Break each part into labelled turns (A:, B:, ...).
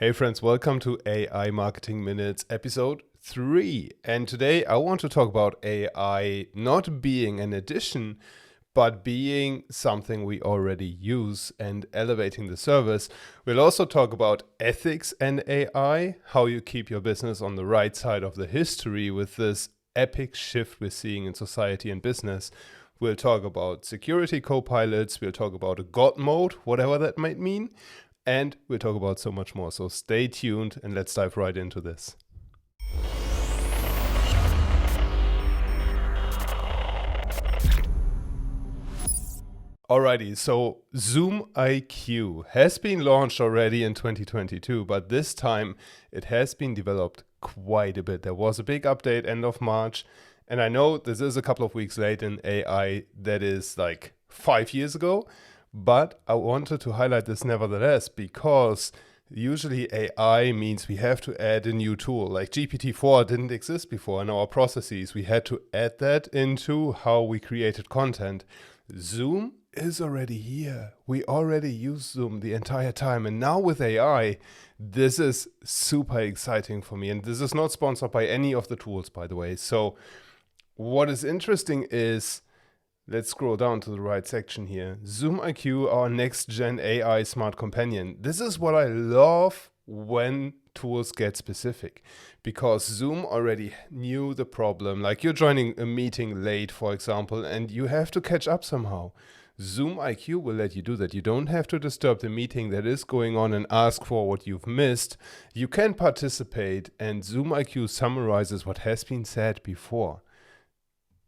A: Hey friends, welcome to AI Marketing Minutes episode 3. And today I want to talk about AI not being an addition, but being something we already use and elevating the service. We'll also talk about ethics and AI, how you keep your business on the right side of the history with this epic shift we're seeing in society and business. We'll talk about security co-pilots, we'll talk about a God mode, whatever that might mean. And we'll talk about so much more. So stay tuned and let's dive right into this. Alrighty, so Zoom IQ has been launched already in 2022, but this time it has been developed quite a bit. There was a big update end of March, and I know this is a couple of weeks late in AI, that is like 5 years ago. But I wanted to highlight this nevertheless because usually AI means we have to add a new tool. Like GPT-4 didn't exist before in our processes. We had to add that into how we created content. Zoom is already here. We already use Zoom the entire time. And now with AI, this is super exciting for me. And this is not sponsored by any of the tools, by the way. So what is interesting is, let's scroll down to the right section here. Zoom IQ, our next-gen AI smart companion. This is what I love when tools get specific, because Zoom already knew the problem. Like you're joining a meeting late, for example, and you have to catch up somehow. Zoom IQ will let you do that. You don't have to disturb the meeting that is going on and ask for what you've missed. You can participate, and Zoom IQ summarizes what has been said before.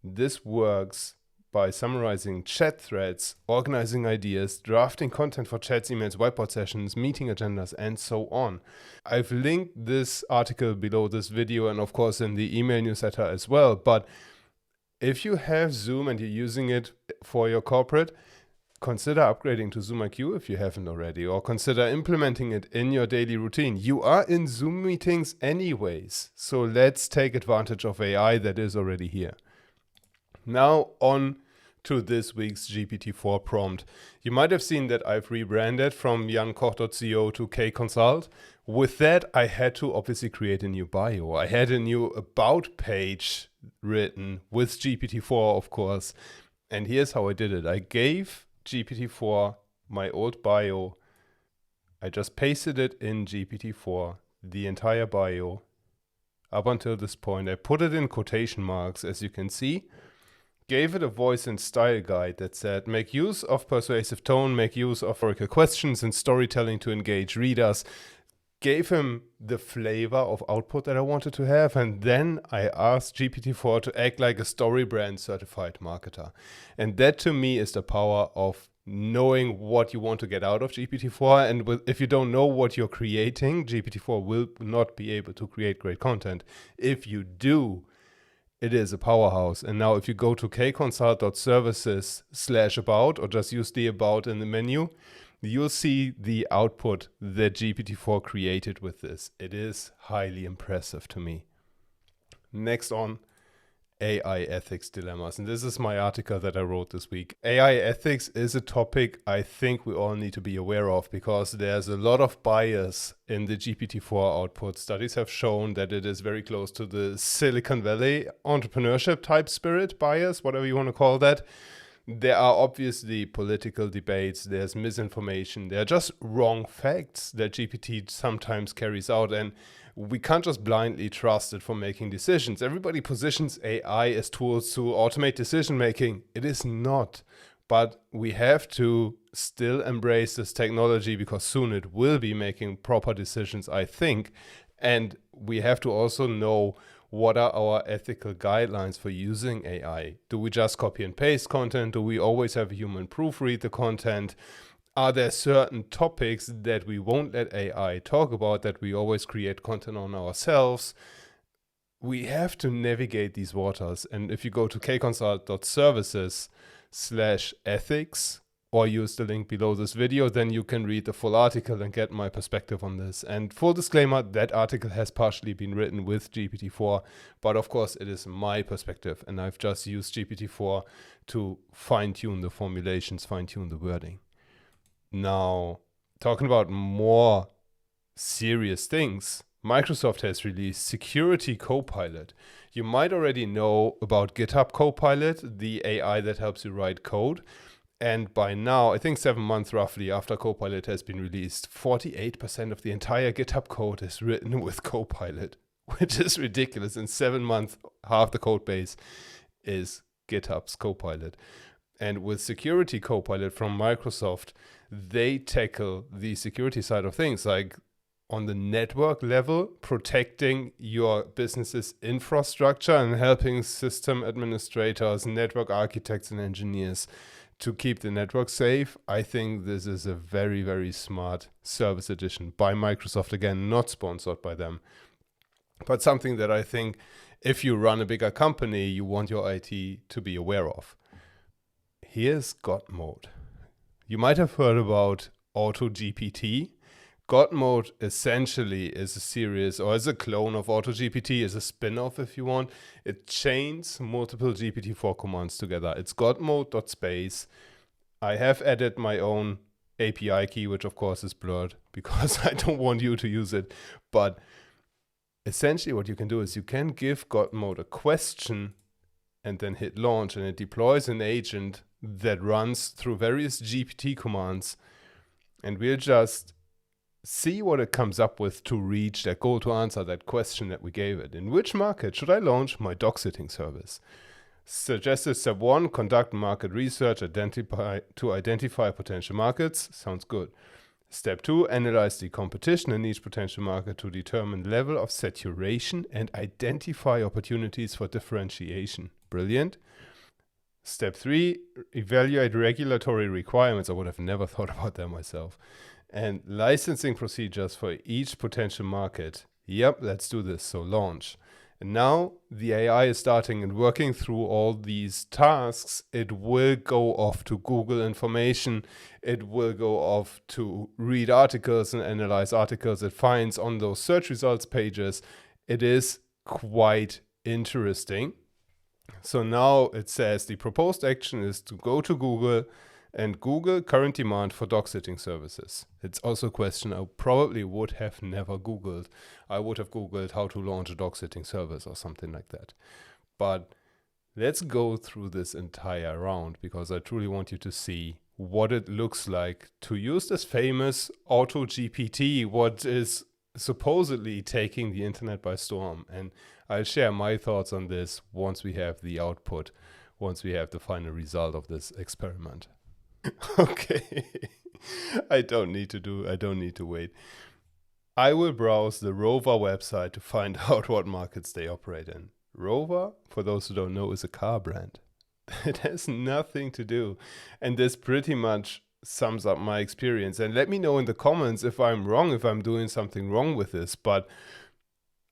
A: This works by summarizing chat threads, organizing ideas, drafting content for chats, emails, whiteboard sessions, meeting agendas, and so on. I've linked this article below this video and of course in the email newsletter as well. But if you have Zoom and you're using it for your corporate, consider upgrading to Zoom IQ if you haven't already, or consider implementing it in your daily routine. You are in Zoom meetings anyways, so let's take advantage of AI that is already here. Now on to this week's GPT-4 prompt. You might have seen that I've rebranded from jankoch.co to K-Consult. With that, I had to obviously create a new bio. I had a new about page written with GPT-4, of course. And here's how I did it. I gave GPT-4 my old bio. I just pasted it in GPT-4, the entire bio. Up until this point, I put it in quotation marks, as you can see. Gave it a voice and style guide that said, make use of persuasive tone, make use of rhetorical questions and storytelling to engage readers. Gave him the flavor of output that I wanted to have. And then I asked GPT-4 to act like a Storybrand certified marketer. And that to me is the power of knowing what you want to get out of GPT-4. And if you don't know what you're creating, GPT-4 will not be able to create great content. If you do, it is a powerhouse. And now if you go to kconsult.services/about or just use the about in the menu, you'll see the output that GPT-4 created with this. It is highly impressive to me. Next on, AI ethics dilemmas. And this is my article that I wrote this week. AI ethics is a topic I think we all need to be aware of because there's a lot of bias in the GPT-4 output. Studies have shown that it is very close to the Silicon Valley entrepreneurship type spirit bias, whatever you want to call that. There are obviously political debates, there's misinformation, there are just wrong facts that GPT sometimes carries out, and we can't just blindly trust it for making decisions. Everybody positions AI as tools to automate decision making. It is not, but we have to still embrace this technology because soon it will be making proper decisions, I think, and we have to also know what are our ethical guidelines for using AI? Do we just copy and paste content? Do we always have a human proofread the content? Are there certain topics that we won't let AI talk about, that we always create content on ourselves? We have to navigate these waters. And if you go to kconsult.services/ethics, or use the link below this video, then you can read the full article and get my perspective on this. And full disclaimer, that article has partially been written with GPT-4, but of course it is my perspective, and I've just used GPT-4 to fine-tune the formulations, fine-tune the wording. Now, talking about more serious things, Microsoft has released Security Copilot. You might already know about GitHub Copilot, the AI that helps you write code. And by now, I think 7 months roughly after Copilot has been released, 48% of the entire GitHub code is written with Copilot, which is ridiculous. In 7 months, half the code base is GitHub's Copilot. And with Security Copilot from Microsoft, they tackle the security side of things, like on the network level, protecting your business's infrastructure and helping system administrators, network architects, and engineers to keep the network safe. I think this is a very, very smart service edition by Microsoft. Again, not sponsored by them, but something that I think if you run a bigger company, you want your IT to be aware of. Here's God Mode. You might have heard about AutoGPT. God Mode essentially is a series, or is a clone of AutoGPT, is a spin-off if you want. It chains multiple GPT-4 commands together. It's godmode.space. I have added my own API key, which of course is blurred because I don't want you to use it. But essentially what you can do is you can give God Mode a question and then hit launch, and it deploys an agent that runs through various GPT commands, and we'll just see what it comes up with to reach that goal, to answer that question that we gave it. In which market should I launch my dog sitting service? Suggested step 1, conduct market research, identify potential markets. Sounds good. Step 2, analyze the competition in each potential market to determine level of saturation and identify opportunities for differentiation. Brilliant. Step 3, evaluate regulatory requirements. I would have never thought about that myself. And licensing procedures for each potential market. Yep, let's do this. So launch. And now the AI is starting and working through all these tasks. It will go off to Google information. It will go off to read articles and analyze articles it finds on those search results pages. It is quite interesting. So now it says the proposed action is to go to Google and Google current demand for dog sitting services. It's also a question I probably would have never Googled. I would have Googled how to launch a dog sitting service or something like that. But let's go through this entire round because I truly want you to see what it looks like to use this famous AutoGPT, what is supposedly taking the internet by storm. And I'll share my thoughts on this once we have the output, once we have the final result of this experiment. Okay, I don't need to wait. I will browse the Rover website to find out what markets they operate in. Rover, for those who don't know, is a car brand. It has nothing to do. And this pretty much sums up my experience. And let me know in the comments if I'm wrong, if I'm doing something wrong with this. But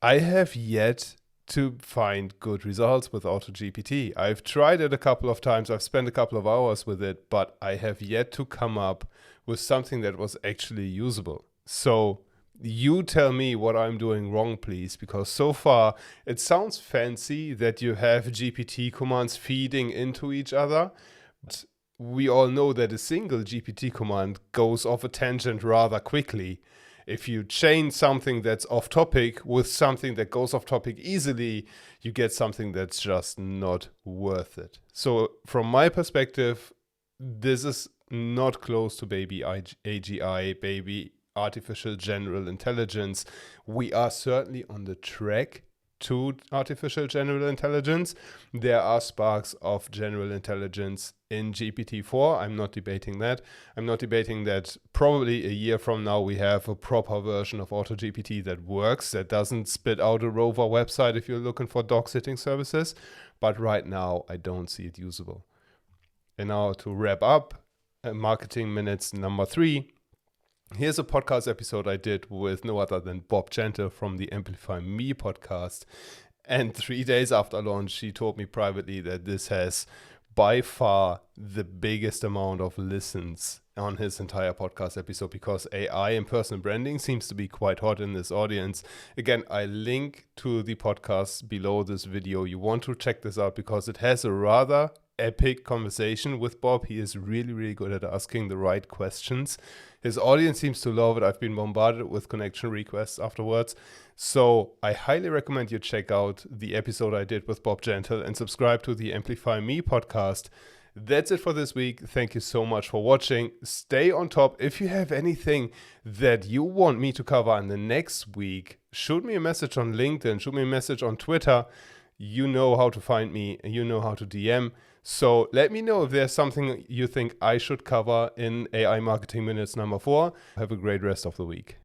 A: I have yet to find good results with AutoGPT. I've tried it a couple of times. I've spent a couple of hours with it, but I have yet to come up with something that was actually usable. So you tell me what I'm doing wrong, please, because so far it sounds fancy that you have GPT commands feeding into each other. But we all know that a single GPT command goes off a tangent rather quickly. If you chain something that's off topic with something that goes off topic easily, you get something that's just not worth it. So from my perspective, this is not close to baby AGI, baby artificial general intelligence. We are certainly on the track to artificial general intelligence. There are sparks of general intelligence in GPT-4. I'm not debating that. I'm not debating that probably a year from now we have a proper version of AutoGPT that works, that doesn't spit out a Rover website if you're looking for dog sitting services. But right now, I don't see it usable. And now to wrap up, marketing minutes number 3. Here's a podcast episode I did with no other than Bob Gentle from the Amplify Me podcast. And 3 days after launch, she told me privately that this has by far the biggest amount of listens on his entire podcast episode because AI and personal branding seems to be quite hot in this audience. Again, I link to the podcast below this video. You want to check this out because it has a rather epic conversation with Bob. He is really, really good at asking the right questions. His audience seems to love it. I've been bombarded with connection requests afterwards. So I highly recommend you check out the episode I did with Bob Gentle and subscribe to the Amplify Me podcast. That's it for this week. Thank you so much for watching. Stay on top. If you have anything that you want me to cover in the next week, shoot me a message on LinkedIn, shoot me a message on Twitter. You know how to find me, you know how to DM. So let me know if there's something you think I should cover in AI Marketing Minutes number 4. Have a great rest of the week.